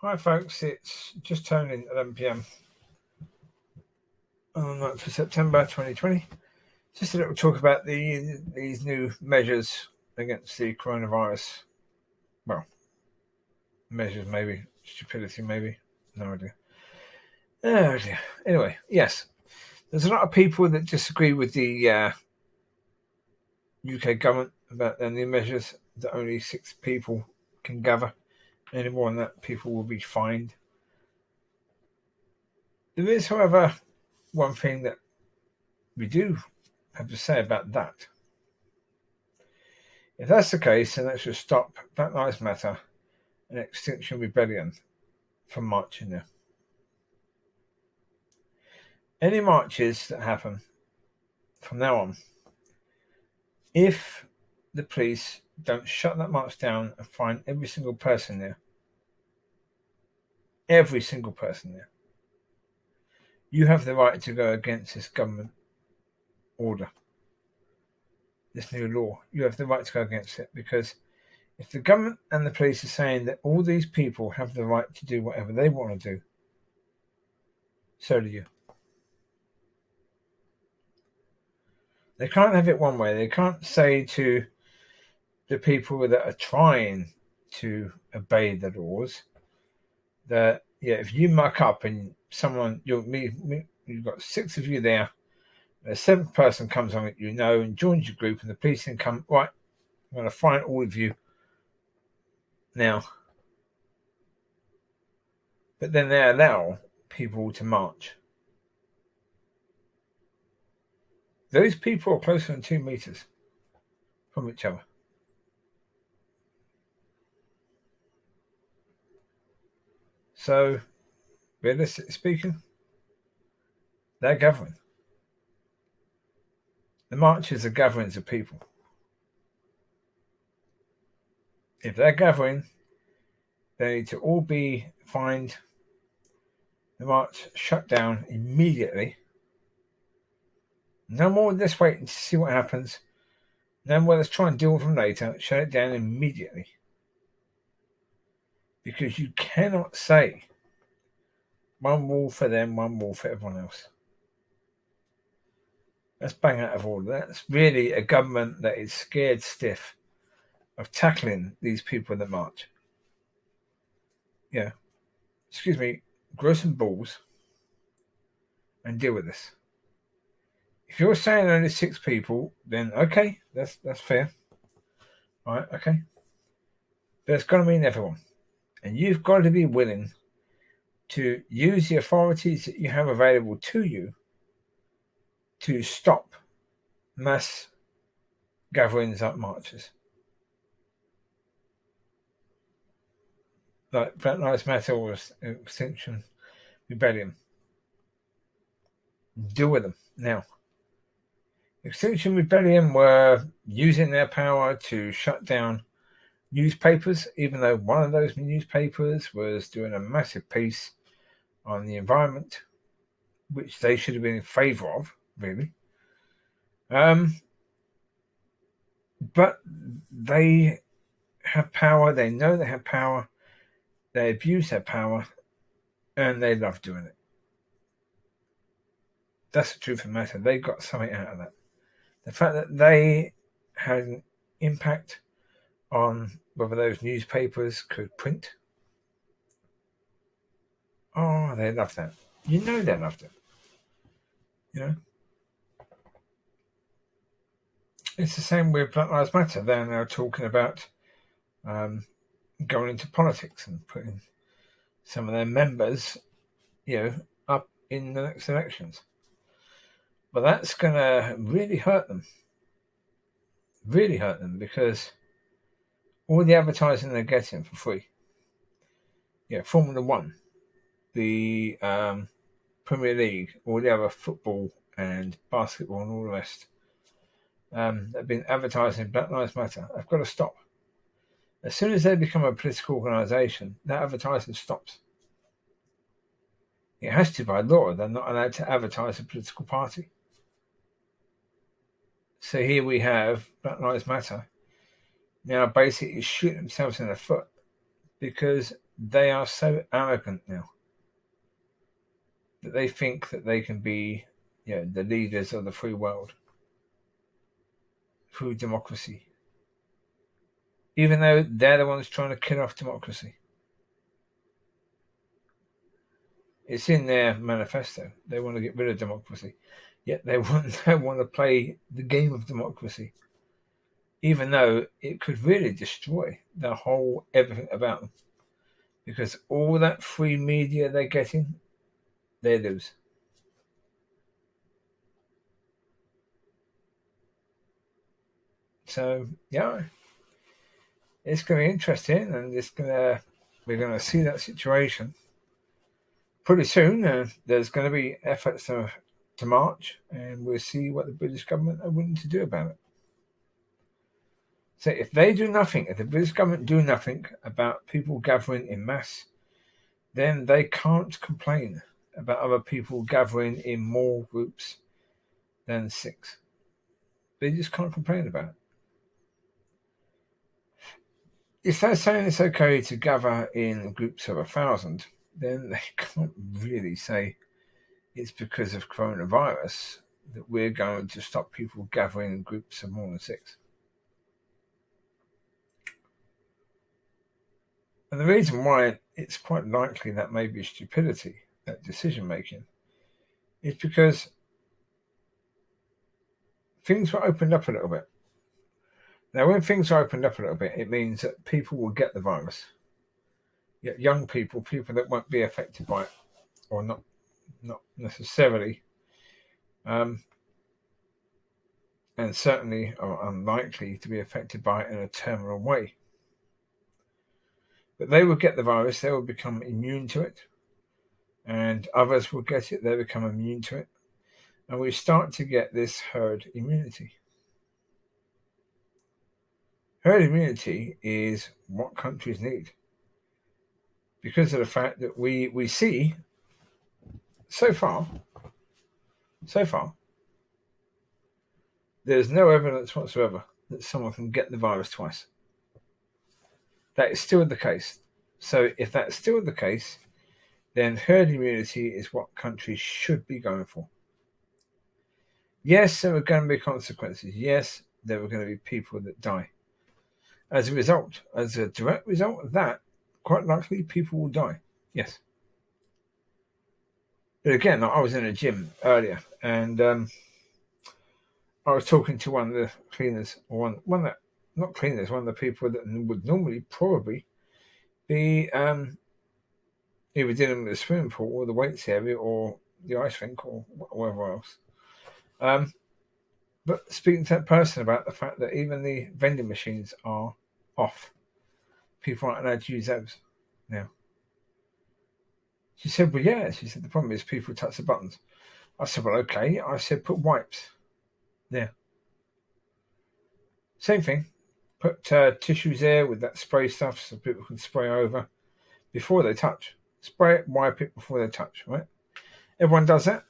Hi folks, it's just turning 11 p.m. on the 9th of September 2020. Just a little talk about these new measures against the coronavirus. Well, measures maybe, stupidity maybe, no idea. Oh dear. Anyway, yes, there's a lot of people that disagree with the UK government about their new measures that only 6 people can gather. Any more than that, people will be fined. There is, however, one thing that we do have to say about that. If that's the case, then that should stop Black Lives Matter and Extinction Rebellion from marching there. Any marches that happen from now on, if the police don't shut that march down and find every single person there, you have the right to go against this government order, this new law. You have the right to go against it, because if the government and the police are saying that all these people have the right to do whatever they want to do, so do you. They can't have it one way. They can't say to the people that are trying to obey the laws that, if you muck up and someone, you've got 6 of you there, the 7th person comes on it, and joins your group, and the police then come, right, I'm going to find all of you now. But then they allow people to march. Those people are closer than 2 meters from each other. So, realistically speaking, they're governing. The marches are gatherings of people. If they're gathering, they need to all be fined, the march shut down immediately. No more of this waiting to see what happens. No more let's try and deal with them later. Shut it down immediately. Because you cannot say one rule for them, one rule for everyone else. That's bang out of order. That's really a government that is scared stiff of tackling these people that march. Excuse me, grow some balls and deal with this. If you're saying only 6 people, then okay, that's fair. All right, okay. But it's got to mean everyone. And you've got to be willing to use the authorities that you have available to you to stop mass gatherings like marches. Like Black Lives Matter or Extinction Rebellion. Deal with them now. Extinction Rebellion were using their power to shut down newspapers, even though one of those newspapers was doing a massive piece on the environment, which they should have been in favour of, really. But they have power, they know they have power, they abuse their power, and they love doing it. That's the truth of the matter. They got something out of that. The fact that they had an impact on whether those newspapers could print. Oh, they love that. They loved it. It's the same with Black Lives Matter. They're now talking about going into politics and putting some of their members, up in the next elections. But that's going to really hurt them. Really hurt them, because all the advertising they're getting for free. Formula One, the Premier League, all the other football and basketball and all the rest that have been advertising Black Lives Matter. I've got to stop. As soon as they become a political organisation, that advertising stops. It has to by law. They're not allowed to advertise a political party. So here we have Black Lives Matter now basically shooting themselves in the foot, because they are so arrogant now that they think that they can be, the leaders of the free world through democracy, even though they're the ones trying to kill off democracy. It's in their manifesto. They want to get rid of democracy, yet they want to play the game of democracy, even though it could really destroy the whole everything about them, because all that free media they're getting, they lose. So it's going to be interesting, and we're going to see that situation pretty soon. There's going to be efforts to march, and we'll see what the British government are willing to do about it. So if they do nothing, if the British government do nothing about people gathering in mass, then they can't complain about other people gathering in more groups than 6. They just can't complain about it. If they're saying it's okay to gather in groups of 1,000, then they can't really say it's because of coronavirus that we're going to stop people gathering in groups of more than 6. And the reason why it's quite likely that may be stupidity, that decision making, is because things were opened up a little bit. Now, when things are opened up a little bit, it means that people will get the virus. Yet young people that won't be affected by it, or not necessarily, and certainly are unlikely to be affected by it in a terminal way. But they will get the virus, they will become immune to it, and others will get it, they become immune to it, and we start to get this herd immunity. Herd immunity is what countries need, because of the fact that we see so far there's no evidence whatsoever that someone can get the virus twice. That is still the case. So if that's still the case, then herd immunity is what countries should be going for. Yes, there are going to be consequences. Yes, there are going to be people that die. As a direct result of that, quite likely people will die. Yes. But again, I was in a gym earlier, and I was talking to one of the cleaners, or one of the people that would normally probably be either dealing with the swimming pool or the weights area or the ice rink or whatever else. But speaking to that person about the fact that even the vending machines are off. People aren't allowed to use those now. She said, well, yeah. She said, the problem is people touch the buttons. I said, well, okay. I said, put wipes there. Same thing. Put tissues there with that spray stuff so people can spray over before they touch. Spray it, wipe it before they touch, right? Everyone does that.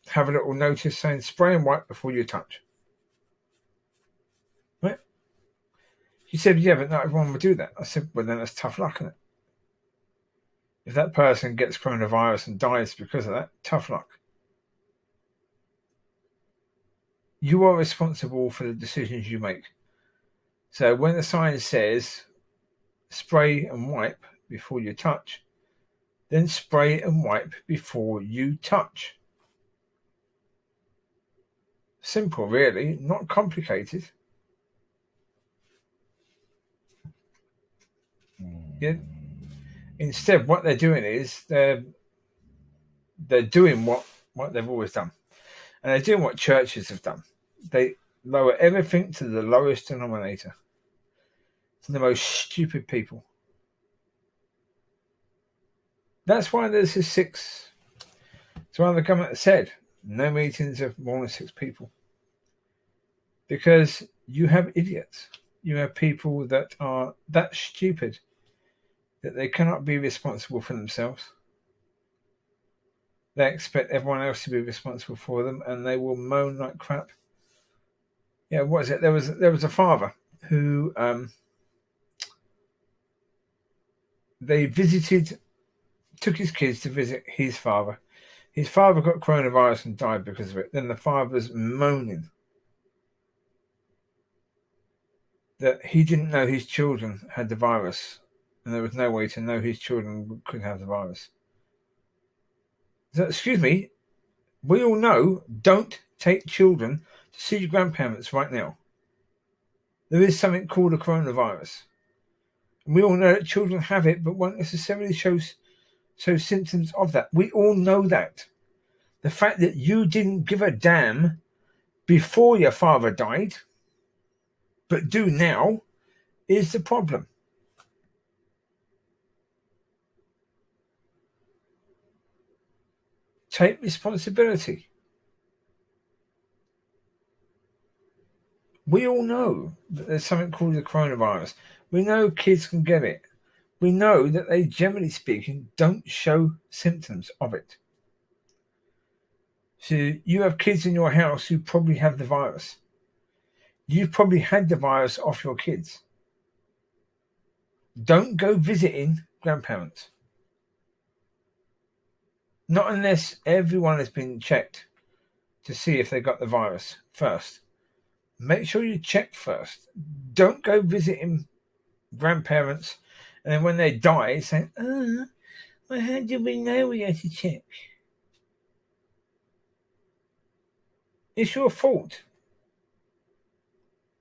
Have a little notice saying spray and wipe before you touch. Right? She said, yeah, but not everyone would do that. I said, well, then that's tough luck, isn't it? If that person gets coronavirus and dies because of that, tough luck. You are responsible for the decisions you make. So when the sign says spray and wipe before you touch, then spray and wipe before you touch. Simple, really, not complicated. Yeah. Instead, what they're doing is they're doing what they've always done. And they're doing what churches have done. They lower everything to the lowest denominator. To the most stupid people. That's why there's this 6. It's why the government said no meetings of more than 6 people. Because you have idiots. You have people that are that stupid that they cannot be responsible for themselves. They expect everyone else to be responsible for them, and they will moan like crap. Yeah, what is it? There was a father who they took his kids to visit his father. His father got coronavirus and died because of it. Then the father's moaning that he didn't know his children had the virus, and there was no way to know his children could have the virus. So, excuse me, we all know, don't take children to see your grandparents right now. There is something called a coronavirus. And we all know that children have it, but won't necessarily show symptoms of that. We all know that. The fact that you didn't give a damn before your father died, but do now, is the problem. Take responsibility. We all know that there's something called the coronavirus. We know kids can get it. We know that they, generally speaking, don't show symptoms of it. So you have kids in your house who probably have the virus. You've probably had the virus off your kids. Don't go visiting grandparents. Not unless everyone has been checked to see if they got the virus first. Make sure you check first. Don't go visiting grandparents and then when they die say, well, how did we know we had to check? It's your fault.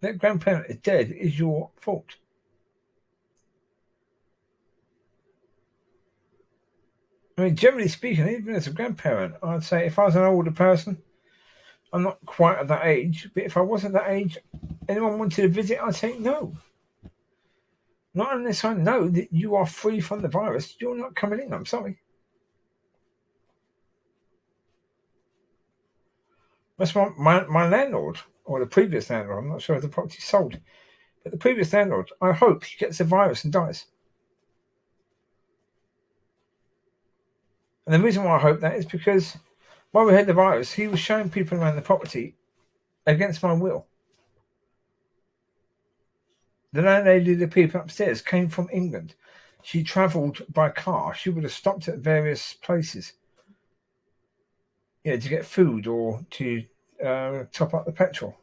That grandparent is dead is your fault. I mean, generally speaking, even as a grandparent, I'd say if I was an older person, I'm not quite at that age, but if I wasn't that age, anyone wanted to visit, I'd say no. Not unless I know that you are free from the virus, you're not coming in, I'm sorry. That's my landlord, or the previous landlord, I'm not sure if the property sold, but the previous landlord, I hope he gets the virus and dies. And the reason why I hope that is because while we had the virus, he was showing people around the property against my will. The landlady, the people upstairs, came from England. She travelled by car. She would have stopped at various places, to get food or to top up the petrol,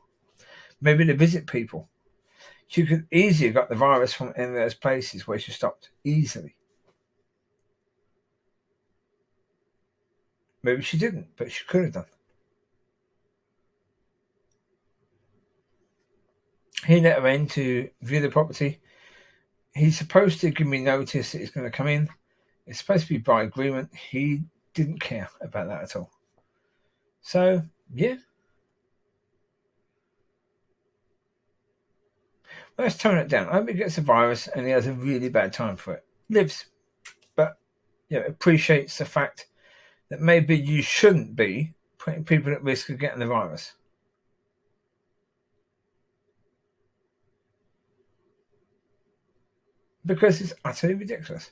maybe to visit people. She could easily have got the virus from any of those places where she stopped, easily. Maybe she didn't, but she could have done. He let her in to view the property. He's supposed to give me notice that he's going to come in. It's supposed to be by agreement. He didn't care about that at all. So, yeah. Let's tone it down. I hope he gets the virus and he has a really bad time for it. Lives, but appreciates the fact that maybe you shouldn't be putting people at risk of getting the virus. Because it's utterly ridiculous.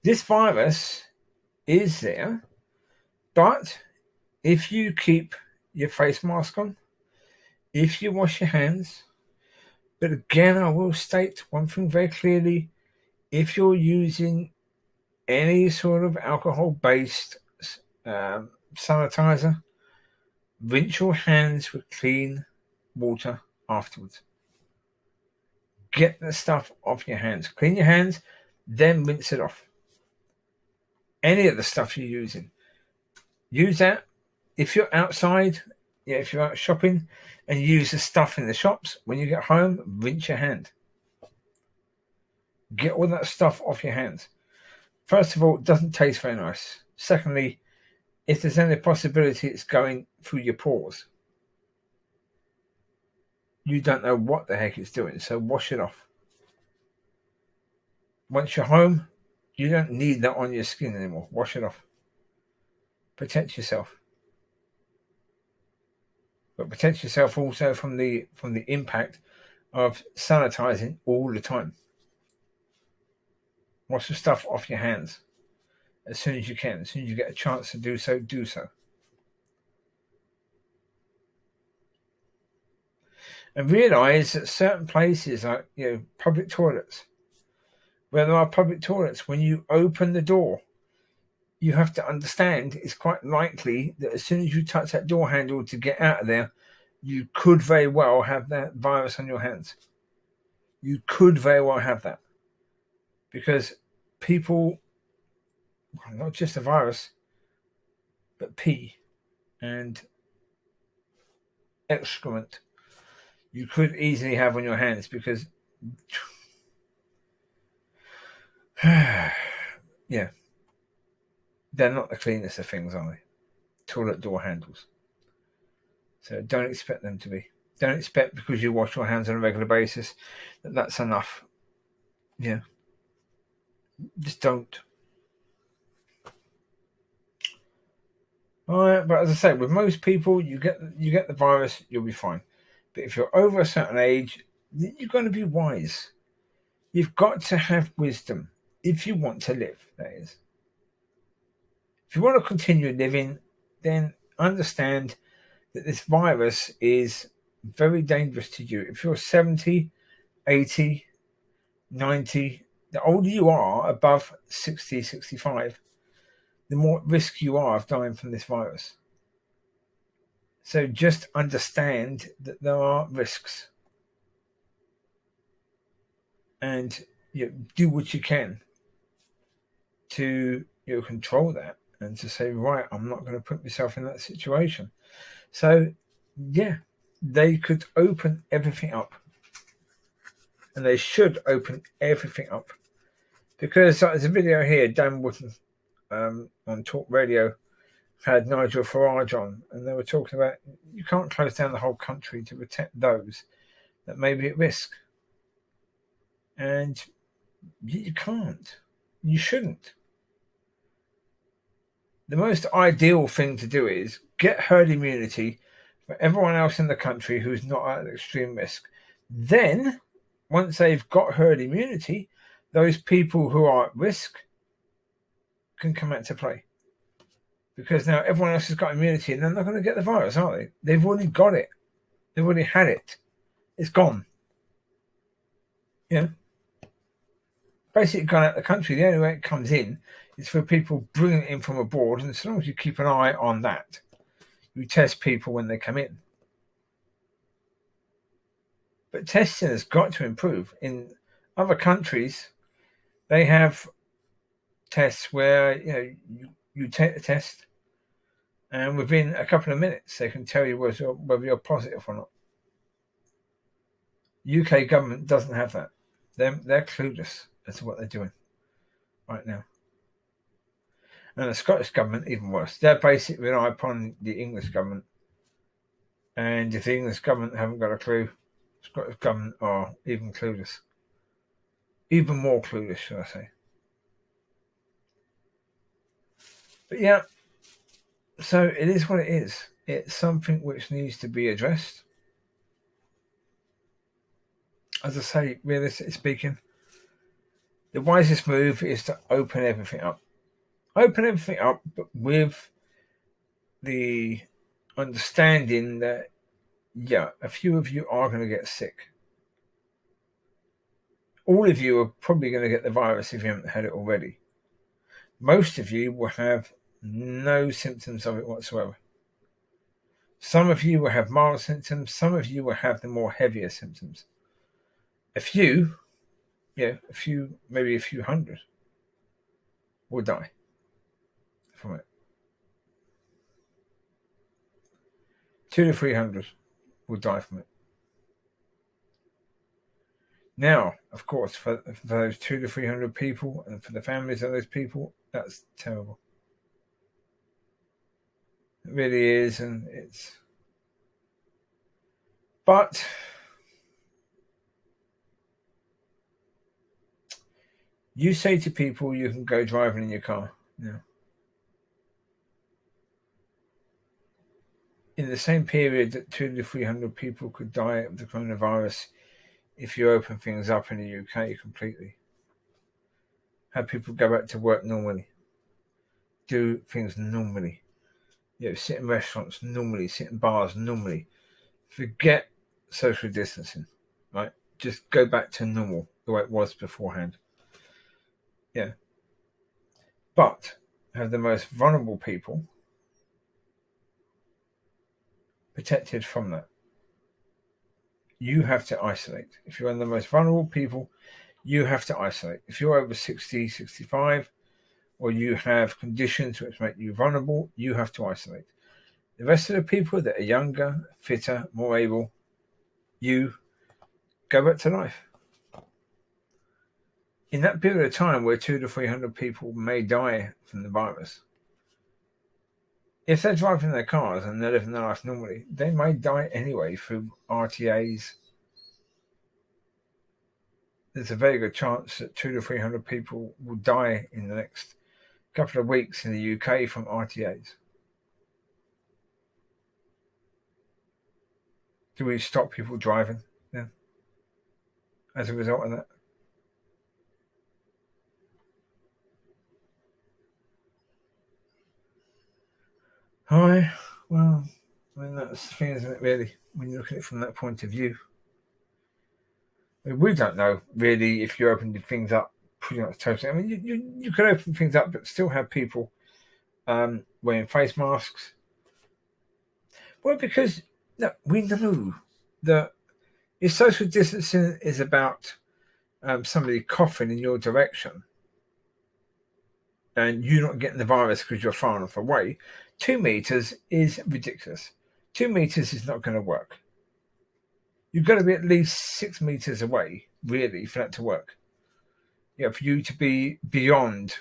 This virus is there, but if you keep your face mask on, if you wash your hands, but again, I will state one thing very clearly. If you're using any sort of alcohol-based sanitizer, rinse your hands with clean water afterwards. Get the stuff off your hands. Clean your hands, then rinse it off. Any of the stuff you're using. Use that. If you're outside, if you're out shopping and you use the stuff in the shops, when you get home, rinse your hand. Get all that stuff off your hands. First of all, it doesn't taste very nice. Secondly, if there's any possibility it's going through your pores, you don't know what the heck it's doing, so wash it off. Once you're home, you don't need that on your skin anymore. Wash it off. Protect yourself. But protect yourself also from the impact of sanitizing all the time. Wash the stuff off your hands as soon as you can. As soon as you get a chance to do so, do so. And realize that certain places like public toilets, where there are public toilets, when you open the door, you have to understand it's quite likely that as soon as you touch that door handle to get out of there, you could very well have that virus on your hands. You could very well have that. Because people, not just the virus, but pee and excrement, you could easily have on your hands because, yeah, they're not the cleanest of things, are they? Toilet door handles. So don't expect them to be. Don't expect because you wash your hands on a regular basis that that's enough. Yeah. Just don't. All right, but as I say, with most people, you get the virus, you'll be fine. But if you're over a certain age, you've got to be wise. You've got to have wisdom if you want to live, that is. If you want to continue living, then understand that this virus is very dangerous to you. If you're 70, 80, 90, the older you are, above 60, 65, the more at risk you are of dying from this virus. So just understand that there are risks. And do what you can to control that and to say, right, I'm not going to put myself in that situation. So, yeah, they could open everything up. And they should open everything up. Because there's a video here, Dan Wootton on Talk Radio had Nigel Farage on, and they were talking about you can't close down the whole country to protect those that may be at risk. And you can't. You shouldn't. The most ideal thing to do is get herd immunity for everyone else in the country who's not at extreme risk. Then, once they've got herd immunity, those people who are at risk can come out to play. Because now everyone else has got immunity and they're not going to get the virus, are they? They've already got it. They've already had it. It's gone. Basically gone out of the country. The only way it comes in is for people bringing it in from abroad, and as long as you keep an eye on that, you test people when they come in. But testing has got to improve. In other countries, they have tests where you take the test, and within a couple of minutes they can tell you whether you're positive or not. UK government doesn't have that. They're clueless as to what they're doing right now. And the Scottish government, even worse. They're basically rely upon the English government. And if the English government haven't got a clue, the Scottish government are even clueless. Even more clueless, should I say. But yeah, so it is what it is. It's something which needs to be addressed. As I say, realistically speaking, the wisest move is to open everything up. Open everything up, but with the understanding that, a few of you are going to get sick. All of you are probably going to get the virus if you haven't had it already. Most of you will have no symptoms of it whatsoever. Some of you will have mild symptoms. Some of you will have the more heavier symptoms. A few, maybe a few hundred will die from it. 200 to 300 will die from it. Now, of course, for those 200 to 300 people and for the families of those people, that's terrible. It really is, and it's... But you say to people you can go driving in your car. In the same period that 200 to 300 people could die of the coronavirus if you open things up in the UK completely. Have people go back to work normally. Do things normally. Sit in restaurants normally, sit in bars normally. Forget social distancing, right? Just go back to normal, the way it was beforehand. Yeah. But have the most vulnerable people protected from that. You have to isolate. If you're one of the most vulnerable people, you have to isolate. If you're over 60, 65, or you have conditions which make you vulnerable, you have to isolate. The rest of the people that are younger, fitter, more able, you go back to life. In that period of time where 200 to 300 people may die from the virus, if they're driving their cars and they're living their life normally, they may die anyway through RTAs. There's a very good chance that 200 to 300 people will die in the next couple of weeks in the UK from RTAs. Do we stop people driving as a result of that? Hi. Well, I mean, that's the thing, isn't it, really, when you look at it from that point of view? I mean, we don't know, really, if you open things up pretty much totally. I mean, you could open things up but still have people wearing face masks. Well, because we know that if social distancing is about somebody coughing in your direction and you're not getting the virus because you're far enough away, 2 meters is ridiculous. 2 meters is not going to work. You've got to be at least 6 meters away, really, for that to work. For you to be beyond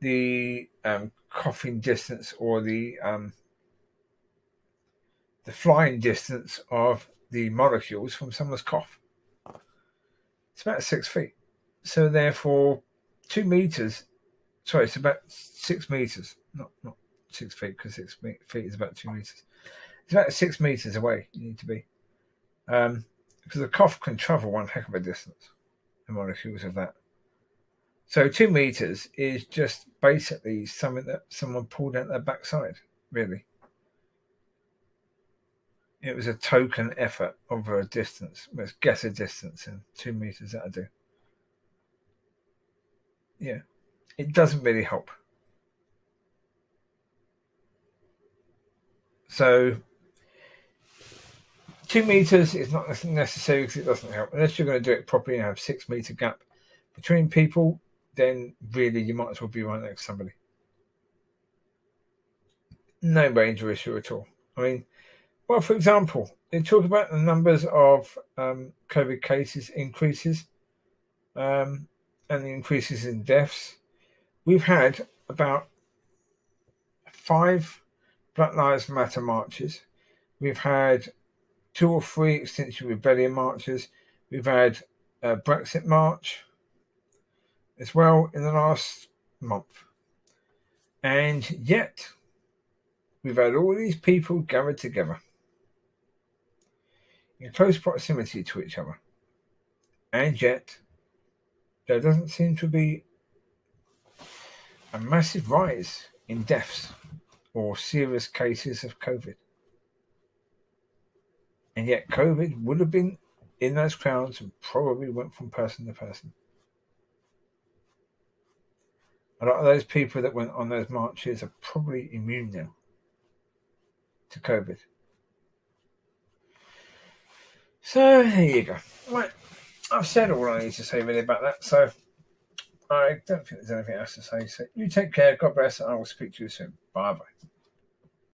the coughing distance or the flying distance of the molecules from someone's cough. It's about 6 feet. So therefore, 2 meters. Sorry, it's about 6 meters, not 6 feet, because 6 feet is about 2 meters. It's about 6 meters away you need to be. Because the cough can travel one heck of a distance, the molecules of that. So 2 meters is just basically something that someone pulled out their backside, really. It was a token effort over a distance. Let's guess a distance in 2 meters that'll do. Yeah. It doesn't really help. So 2 meters is not necessary because it doesn't help. Unless you're going to do it properly and have 6 meter gap between people, then really you might as well be right next to somebody. No major issue at all. I mean, well, for example, they talk about the numbers of COVID cases increases and the increases in deaths. We've had about 5 Black Lives Matter marches. We've had 2 or 3 Extinction Rebellion marches. We've had a Brexit march as well in the last month. And yet, we've had all these people gathered together in close proximity to each other. And yet, there doesn't seem to be a massive rise in deaths or serious cases of COVID. And yet COVID would have been in those crowds and probably went from person to person. A lot of those people that went on those marches are probably immune now to COVID. So there you go. Right, I've said all I need to say really about that, so I don't think there's anything else to say. So you take care, God bless, and I will speak to you soon. Bye bye.